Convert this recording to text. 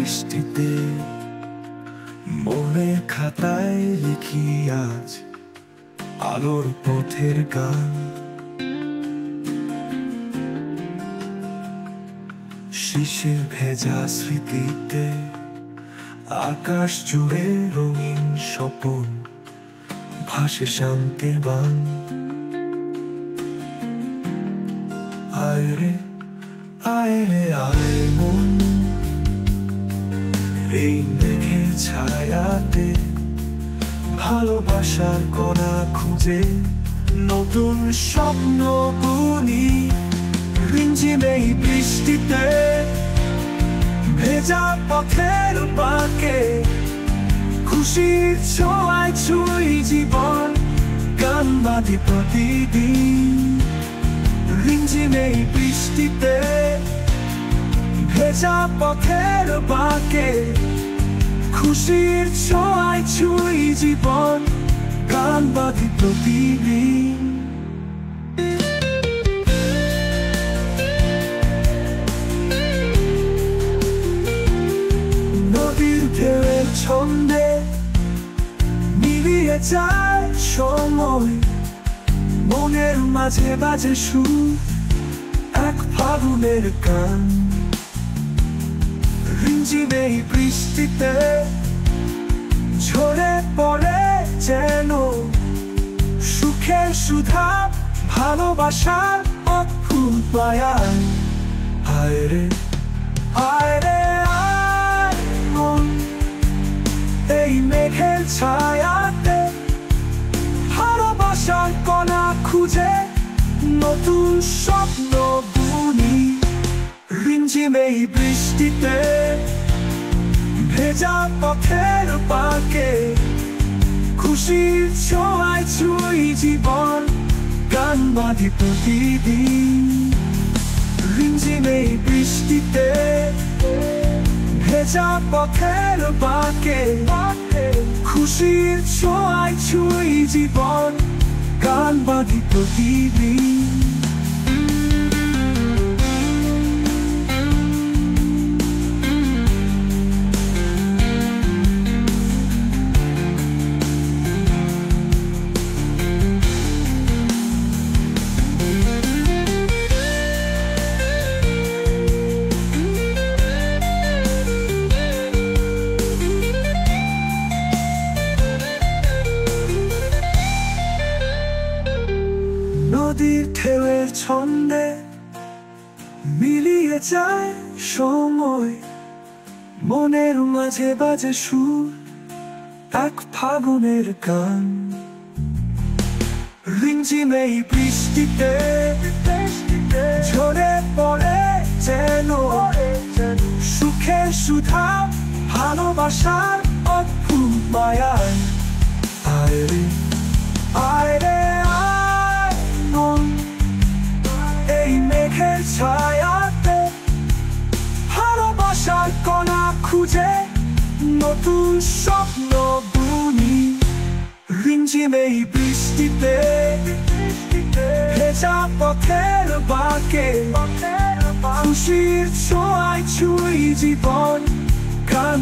বৃষ্টিতে মনের খাতায় লিখি আজ আলোর পথের গান। শিশির ভেজা স্মৃতিতে আকাশ জুড়ে রঙিন স্বপন ভাসে শান্তির বান। আয় রে আয় রে আয় মন, এই মেঘের ছায়াতে ভালোবাসার কণা খুঁজে নতুন স্বপ্ন বুনি। রিমঝিম এই বৃষ্টিতে ভেজা পথের বাঁকে খুশির ছোঁয়ায় ছুঁই জীবন, গান বাঁধি প্রতিদিন। রিমঝিম এই বৃষ্টিতে ভেজা পথের বাঁকে খুশির ছোঁয়ায় ছুঁই জীবন, গান বাঁধি প্রতিদিন। নদীর ঢেউয়ের ছন্দে মিলিয়ে যায় সময়, মনের মাঝে বাজে সুর এক ফাগুনের গান। রিমঝিম এই বৃষ্টিতে ঝরে পড়ে যেন সুখের সুধা, ভালোবাসার অদ্ভুত মায়ায়। আয় রে আয় রে আয় মন, এই মেঘের ছায়াতে ভালোবাসার কণা খুঁজে নতুন স্বপ্ন বুনি। রিমঝিম এই বৃষ্টিতে ভেজা পথের বাঁকে খুশির ছোঁয়ায় ছুঁই জীবন, গান বাঁধি প্রতিদিন। রিমঝিম এই বৃষ্টিতে ভেজা পথের বাঁকে খুশির ছোঁয়ায় ছুঁই জীবন, গান বাঁধি প্রতিদিন। নদীর ঢেউয়ের ছন্দে মিলিয়ে যায় সময়, মনের মাঝে বাজে সুর এক ফাগুনের গান। রিমঝিম এই বৃষ্টিতে ঝরে পড়ে যেন সুখের সুধা, ভালোবাসার অদ্ভুত মায়ায়। আয় রে আয় রে আয় মন, এই মেঘের ছায়াতে ভালোবাসার কণা খুঁজে নতুন স্বপ্ন বুনি। রিমঝিম এই বৃষ্টিতে ভেজা পথের বাঁকে খুশির ছোঁয়ায় ছুঁই জীবন, গান